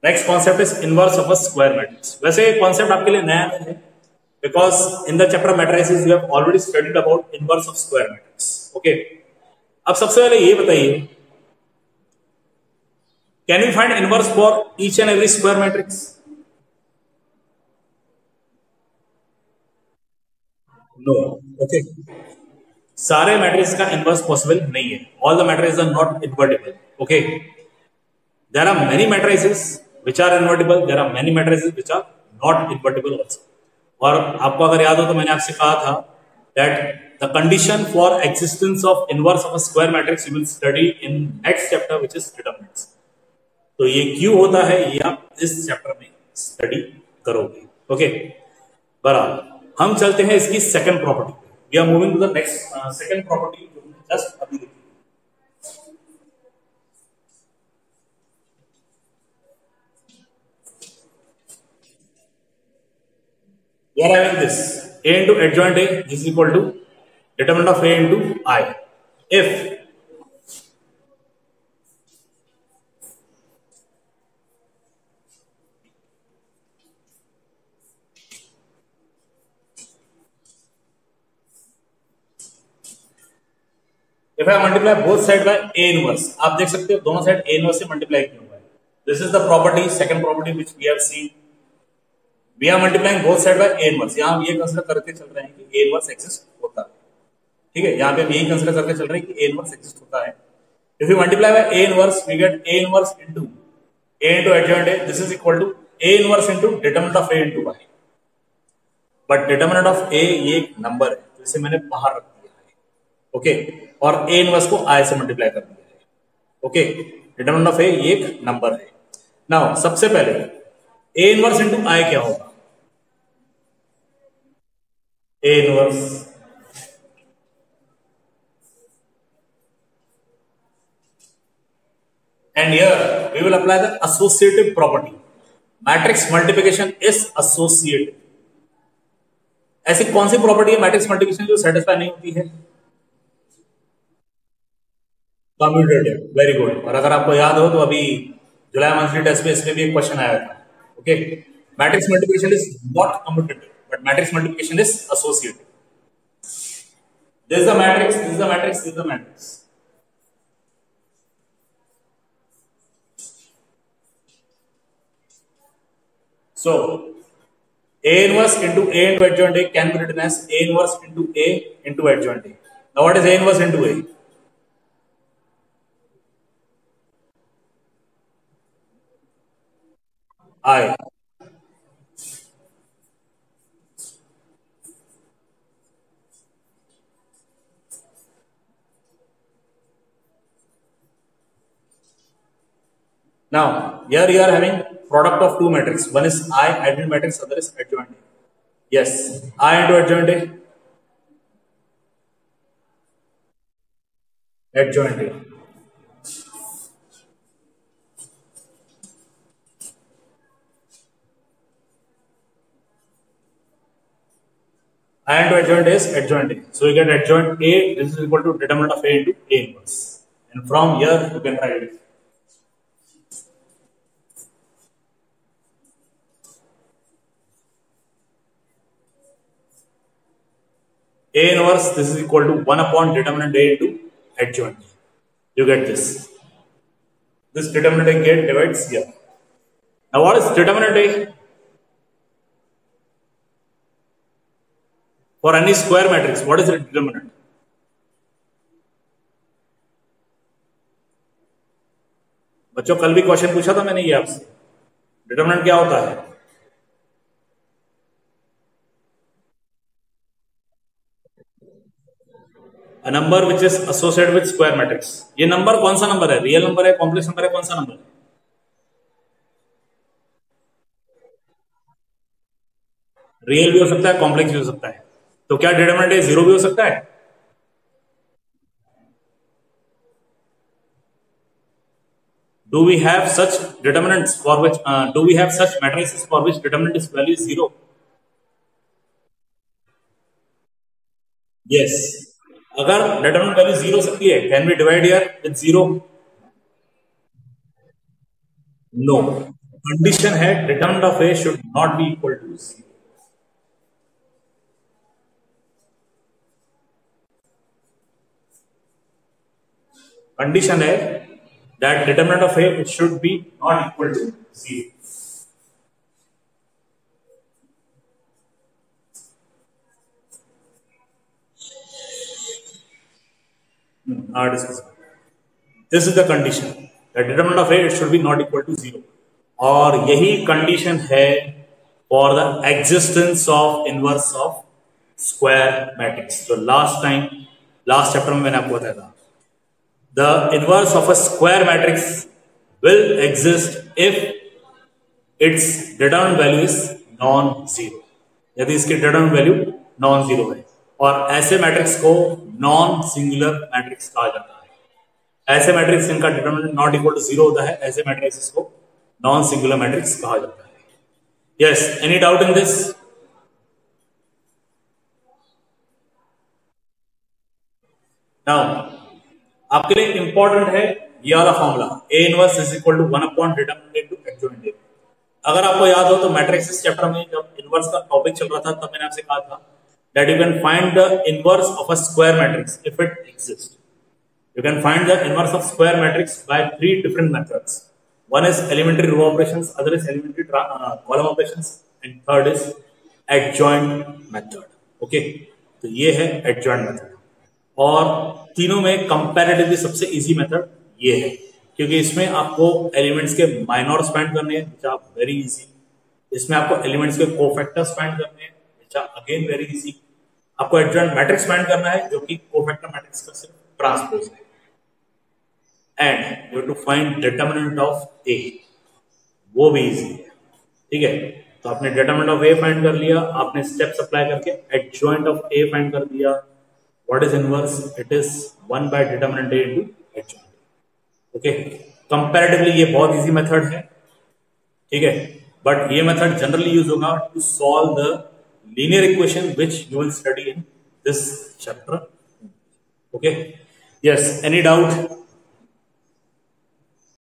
Next concept is inverse of a square matrix. वैसे concept आपके लिए नया है because in the chapter matrices you have already studied about inverse of square matrix. Okay, अब सबसे पहले ये बताइए, can we find inverse for each and every square matrix? No. Okay, सारे मैट्रिक्स का इनवर्स पॉसिबल नहीं है। All the matrix are not invertible. Okay, there are many matrices which are invertible, there are many matrices which are not invertible also। और आपको अगर याद हो तो मैंने आपसे कहा था that the condition for existence of inverse of a square matrix you will study in next chapter which is determinants। तो ये क्यों होता है ये आप इस चैप्टर में स्टडी करोगे। ओके, बराबर। हम चलते हैं इसकी सेकंड प्रॉपर्टी पे। We are moving to the next second property जो जस्ट अभी देखी। We are having this A into adjoint A is equal to determinant of A into I. If I multiply both side by A inverse, आप देख सकते हो दोनों side A inverse से multiply किया हुआ है। This is the property, second property which we have seen। We are multiplying both side by A inverse। यहाँ हम ये कंसिडर करके चल रहे हैं कि A inverse एक्सिस्ट होता है। ठीक है, यहाँ पे हम यही कंसिडर करके चल रहे हैं कि A inverse एक्सिस्ट होता है। If we multiply by A inverse, we get A inverse into A into adjoint A. This is equal to A inverse into determinant of A into Y. But determinant of A ये एक number है तो इसे मैंने बाहर रख दिया है। ओके, और A inverse को I से मल्टीप्लाई कर दिया है। ओके, determinant of A ये एक नंबर है। नाउ सबसे पहले A inverse into I क्या होगा? A inverse and here we will apply the associative property। Matrix multiplication is associative। ऐसी कौन सी प्रॉपर्टी है मैट्रिक्स मल्टीप्लिकेशन जो सेटिस्फाई नहीं होती है? कम्यूटेटिव। Very good. और अगर आपको याद हो तो अभी जुलाई मंथली टेस्ट में इसमें भी एक क्वेश्चन आया था। Okay, matrix multiplication is not commutative but matrix multiplication is associative। This is the matrix, this is the matrix, this is the matrix. So A inverse into A into adjoint A can be written as A inverse into A into adjoint A। Now what is A inverse into A? I। Now here you are having product of two matrices. One is I adjoint matrix, other is adjoint A। Yes, I into adjoint A, adjoint A। I into adjoint A is adjoint A. So you get adjoint A, this is equal to determinant of A into A inverse. And from here you can write it. A inverse, this is equal to 1 upon determinant A into adjoint A. You get this. This determinant A get divides here. Now what is determinant A? For any square matrix, what is the determinant? बच्चों कल भी question पूछा था मैंने ये आपसे, determinant क्या होता है? A number which is associated with square matrix। ये नंबर कौन सा नंबर है? रियल नंबर है, कॉम्प्लेक्स नंबर है, कौन सा नंबर है? रियल भी हो सकता है, कॉम्प्लेक्स भी हो सकता है। तो क्या डिटरमिनेंट है जीरो भी हो सकता है? Do we have such determinants for which do we have such matrices for which determinant is value is zero? Yes। अगर determinant value zero हो सकती है, can we divide here with zero? No। Condition है determinant of A should not be equal to 0। Condition है that determinant of A should be not equal to 0। This is the condition that determinant of A should be not equal to 0, और यही condition है for the existence of inverse of square matrix. तो last chapter में मैंने आपको बताया था, the inverse of a square matrix will exist if it's determinant value is non zero, यदि इसकी डिटरमिनेंट वैल्यू नॉन जीरो है, और ऐसे मैट्रिक्स को नॉन सिंगुलर मैट्रिक्स कहा जाता है। ऐसे मैट्रिक्स जिनका डिटरमिनेंट नॉट इक्वल टू 0 होता है, ऐसे मैट्रिक्स को नॉन सिंगुलर मैट्रिक्स कहा जाता है। Yes, any doubt in this? Now आपके लिए इंपॉर्टेंट है ये वाला formula, A inverse is equal to 1 upon determinant into adjoint A. अगर आपको याद हो तो मैट्रिक्स चैप्टर में जब इनवर्स का टॉपिक चल रहा था तब मैंने आपसे कहा था that you can find the inverse of a square matrix if it exists. You can find the inverse of square matrix by 3 different methods. One is elementary row operations, other is elementary column operations, and third is adjoint method. Okay, तो ये है adjoint method, और तीनों में comparatively सबसे easy method ये है, क्योंकि इसमें आपको एलिमेंट्स के माइनॉर्स फाइंड करने हैं, which are very easy. इसमें आपको एलिमेंट्स के कोफैक्टर्स फाइंड करने हैं, अगेन वेरी इजी। आपको एडजॉइंट मैट्रिक्स फाइंड करना है जो कि कोफैक्टर मैट्रिक्स का सिर्फ ट्रांसपोज है, and you have to find determinant of A, वो भी इजी है। ठीक है, तो आपने डिटरमिनेंट ऑफ ए फाइंड कर लिया, आपने स्टेप्स अप्लाई करके एडजॉइंट ऑफ ए फाइंड कर दिया। What is inverse? It is 1 by determinant A into adjoint. Okay, comparatively ये बहुत इजी मेथड है, ठीक है, बट ये मेथड जनरली यूज होगा to solve the linear equation which you will study in this chapter. Okay, yes, any doubt?